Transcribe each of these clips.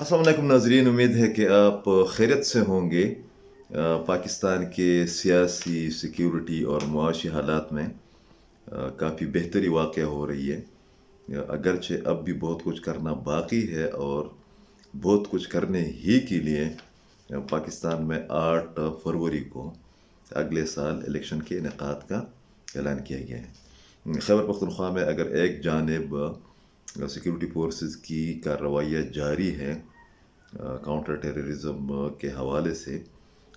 अस्सलाम वालेकुम नाज़रीन, उम्मीद है कि आप खैरियत से होंगे। पाकिस्तान के सियासी, सिक्योरिटी और मुआशी हालात में काफ़ी बेहतरी वाक़या हो रही है। अगरचे अब भी बहुत कुछ करना बाकी है और बहुत कुछ करने ही के लिए पाकिस्तान में 8 फरवरी को अगले साल इलेक्शन के इनेकाद का ऐलान किया गया है। खैबर पख्तूनख्वा में अगर एक जानिब सिक्योरिटी फोर्सेस की कार्रवाइयाँ जारी हैं काउंटर टेररिज्म के हवाले से,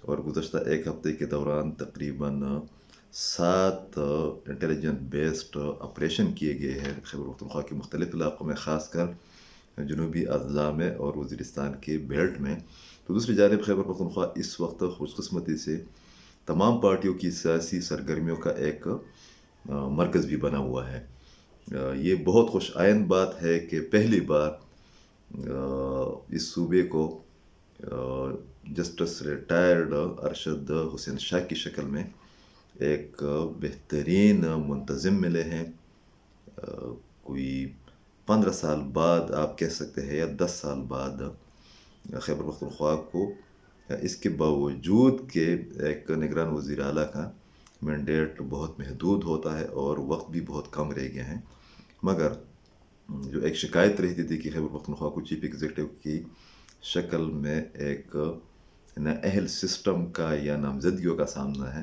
और गुज़श्ता एक हफ़्ते के दौरान तकरीबन 7 इंटेलिजेंट बेस्ड ऑपरेशन किए गए हैं खैबर पख्तूनख्वा के मुख्तलिफ़ इलाक़ों में, ख़ासकर जनूबी अज़ला में और वज़ीरिस्तान के बेल्ट में। तो दूसरी जानिब खैबर पख्तूनख्वा इस वक्त खुशकिस्मती से तमाम पार्टियों की सियासी सरगर्मियों का एक मरकज़ भी बना हुआ है। ये बहुत खुश आइंद बात है कि पहली बार इस सूबे को जस्टिस रिटायर्ड अरशद हुसैन शाह की शक्ल में एक बेहतरीन मुंतज़िम मिले हैं। कोई 15 साल बाद आप कह सकते हैं या 10 साल बाद खैबर पख्तूनख्वा को इसके बावजूद कि एक निगरान वज़ीर आला का मैंडेट बहुत महदूद होता है और वक्त भी बहुत कम रह गया है, मगर जो एक शिकायत रहती थी कि खैबर पख्तूनख्वा को चीफ एग्जीक्यूटिव की शक्ल में एक नाअहल सिस्टम का या नामजदगियों का सामना है,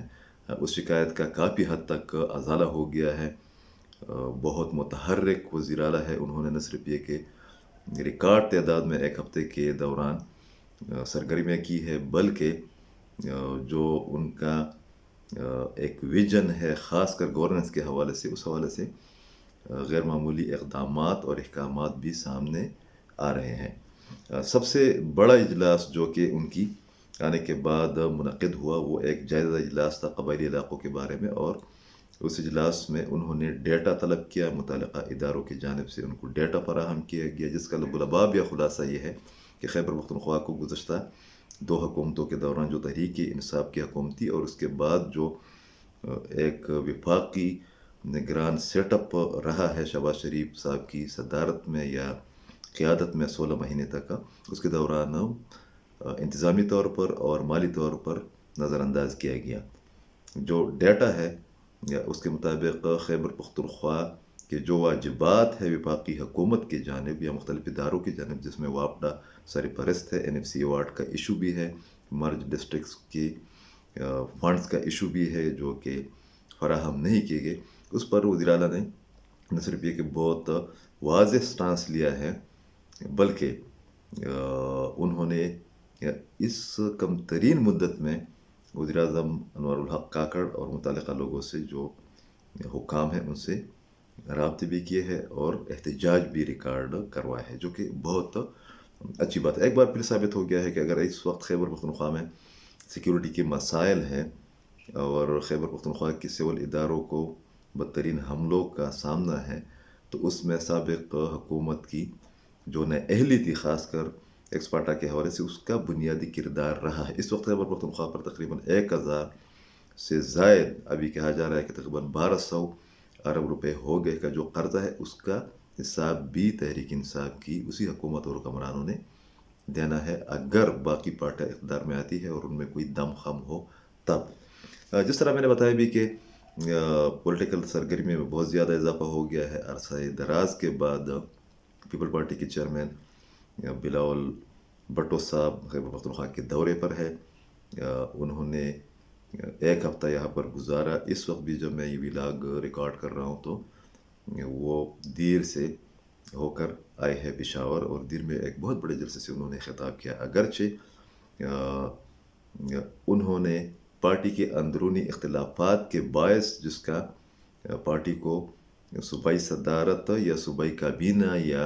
उस शिकायत का काफ़ी हद तक अजाला हो गया है। बहुत मुतहर्रिक वज़ीर आला है। उन्होंने न सिर्फ ये कि रिकॉर्ड तादाद में एक हफ़्ते के दौरान सरगर्मियाँ की है, बल्कि जो उनका एक विजन है ख़ासकर गवर्नेंस के हवाले से, उस हवाले से गैर मामूली इक़दामात और अहकामात भी सामने आ रहे हैं। सबसे बड़ा इजलास जो कि उनकी आने के बाद मुनक़िद हुआ वो एक जायज़ा इजलास था क़बायली इलाक़ों के बारे में, और उस इजलास में उन्होंने डेटा तलब किया। मुतल्लिक़ा इदारों की जानिब से उनको डेटा फराहम किया गया, जिसका लबाब या खुलासा ये है कि खैबर पख्तूनख्वा को गुज़श्ता 2 हुकूमतों के दौरान जो तहरीक इंसाफ की हुकूमत थी और उसके बाद जो एक वफाकी निगरान सेटअप रहा है शहबाज शरीफ साहब की सदारत में या क़यादत में 16 महीने तक का, उसके दौरान इंतज़ामी तौर पर और माली तौर पर नज़रअंदाज किया गया। जो डेटा है या उसके मुताबिक खैबर पख्तूनख्वा के जो वाजिबात है वफाकी हुकूमत की जानिब या मुख्तलिफ़ इदारों की जानिब, जिसमें वापडा सरपरस्त है, NFC अवार्ड का इशू भी है, मर्ज डिस्ट्रिक्स की फंड्स का इशू भी है जो कि फराहम नहीं किए गए, उस पर वज़ीर आला ने न सिर्फ ये कि बहुत वाज़ेह स्टांस लिया है, बल्कि उन्होंने इस कम तरीन मुद्दत में वज़ीर आज़म अनवारुल हक काकड़ और मुतल्लिक़ा लोगों से जो हुकाम हैं उनसे राब्ते भी किए हैं और एहतजाज भी रिकॉर्ड करवाए हैं, जो कि बहुत अच्छी बात है। एक बार फिर साबित हो गया है कि अगर इस वक्त खैबर पख्तूनख्वा में सिक्योरिटी के मसाइल हैं और खैबर पख्तूनख्वा के सिविल इदारों को बदतरीन हमलों का सामना है, तो उसमें साबिक़ हुकूमत की जो नाअहली थी ख़ासकर एक्सपार्टा के हवाले से, उसका बुनियादी किरदार रहा है। इस वक्त खैबर पख्तूनख्वा पर तकरीबन 1000 से ज़ायद, अभी कहा जा रहा है कि तकरीबन 1200 अरब रुपए हो गए का जो कर्जा है, उसका हिसाब भी तहरीक इंसाफ की उसी हुकूमत और हुक्मरानों ने देना है, अगर बाकी पार्टियाँ इक़्तिदार में आती है और उनमें कोई दम खम हो तब। जिस तरह मैंने बताया भी कि पॉलिटिकल सरगर्मी में बहुत ज़्यादा इजाफा हो गया है। अरसा दराज के बाद पीपल पार्टी के चेयरमैन बिलावल भुट्टो साहब खैबर पख्तूनख्वा के दौरे पर है। उन्होंने एक हफ़्ता यहाँ पर गुजारा। इस वक्त भी जब मैं ये व्लॉग रिकॉर्ड कर रहा हूँ तो वो दीर से होकर आए हैं पेशावर, और दीर में एक बहुत बड़े जलसे से उन्होंने खिताब किया। अगरचे उन्होंने पार्टी के अंदरूनी इख्तिलाफ़ात के बायस, जिसका पार्टी को सूबाई सदारत या सूबाई काबीना या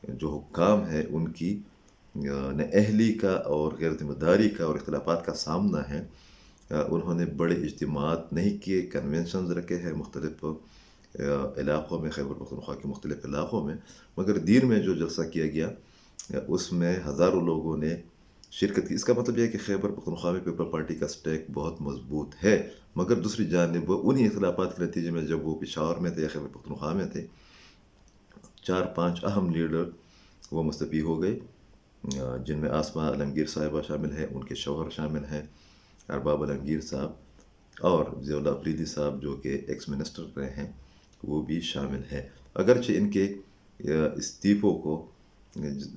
जो हुक्काम है उनकी नाअहली का और गैर ज़िम्मेदारी का और इख्तिलाफ़ात का सामना है, उन्होंने बड़े इज्तिमात नहीं किए, कन्वेंशंस रखे हैं मुख्तलिफ़ इलाक़ों में, खैबर पख्तूनख्वा के मुख्तलिफ़ इलाक़ों में। मगर दीर में जो जलसा किया गया उसमें हज़ारों लोगों ने शिरकत की। इसका मतलब यह है कि खैबर पख्तूनख्वा में पीपल पार्टी का स्टेक बहुत मजबूत है। मगर दूसरी जानिब उन्हीं इख्तिलाफ़ात के नतीजे में जब वो पेशावर में थे या खैबर पख्तूनख्वा में थे, 4-5 अहम लीडर वो मुस्तफ़ी हो गए جن میں آسمہ عالمگیر صاحبہ شامل ہیں، ان کے شوہر شامل ہیں ارباب عالمگیر صاحب، اور ضیاء اللہ افریدی صاحب جو کہ ایکس منسٹر رہے ہیں وہ بھی شامل ہیں۔ اگرچہ ان کے استعفوں کو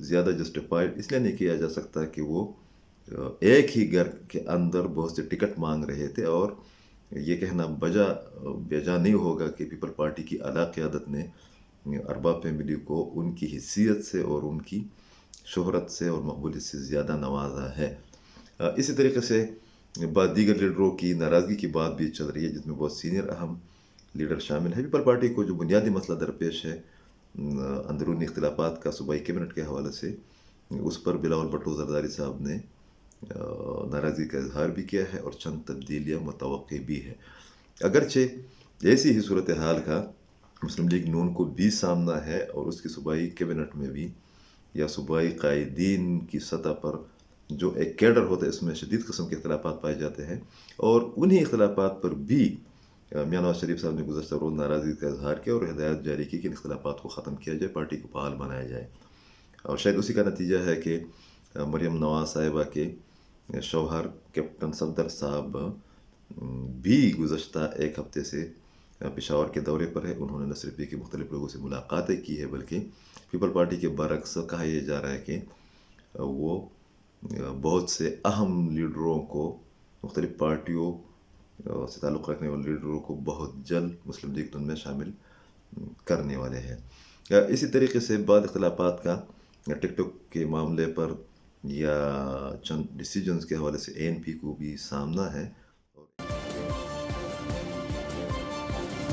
زیادہ جسٹیفائڈ اس لیے نہیں کیا جا سکتا کہ وہ ایک ہی گھر کے اندر بہت سے ٹکٹ مانگ رہے تھے، اور یہ کہنا بیجا نہیں ہوگا کہ پیپل پارٹی کی اعلیٰ قیادت نے ارباب فیملی کو ان کی حیثیت سے اور ان کی شہرت سے اور مقبولیت سے زیادہ نوازا ہے۔ اسی طریقے سے بعض دیگر لیڈروں کی ناراضگی کی بات بھی چل رہی ہے، جس میں بہت سینئر اہم لیڈر شامل ہیں۔ پیپل پارٹی کو جو بنیادی مسئلہ درپیش ہے اندرونی اختلافات کا صوبائی کیبنٹ کے حوالے سے، اس پر بلاول بھٹو زرداری صاحب نے ناراضگی کا اظہار بھی کیا ہے اور چند تبدیلیاں متوقع بھی ہے۔ اگرچہ ایسی ہی صورتحال کا مسلم لیگ نون کو بھی سامنا ہے، اور اس کی صوبائی کیبنٹ میں بھی یا صوبائی قائدین کی سطح پر جو ایک کیڈر ہوتا ہے اس میں شدید قسم کے اختلافات پائے جاتے ہیں، اور انہی اختلافات پر بھی میاں نواز شریف صاحب نے گزشتہ روز ناراضگی کا اظہار کیا اور ہدایت جاری کی کہ ان اختلافات کو ختم کیا جائے، پارٹی کو فعال بنایا جائے۔ اور شاید اسی کا نتیجہ ہے کہ مریم نواز صاحبہ کے شوہر کیپٹن صفدر صاحب بھی گزشتہ ایک ہفتے سے پشاور کے دورے پر ہے۔ انہوں نے نہ صرف کہ مختلف لوگوں سے ملاقاتیں کی ہے، بلکہ پیپل پارٹی کے برعکس کہا یہ جا رہا ہے کہ وہ بہت سے اہم لیڈروں کو، مختلف پارٹیوں سے تعلق رکھنے والے لیڈروں کو بہت جلد مسلم لیگ نون میں شامل کرنے والے ہیں۔ اسی طریقے سے بعض اختلافات کا ٹک ٹاک کے معاملے پر یا چند ڈیسیجنز کے حوالے سے اے این پی کو بھی سامنا ہے۔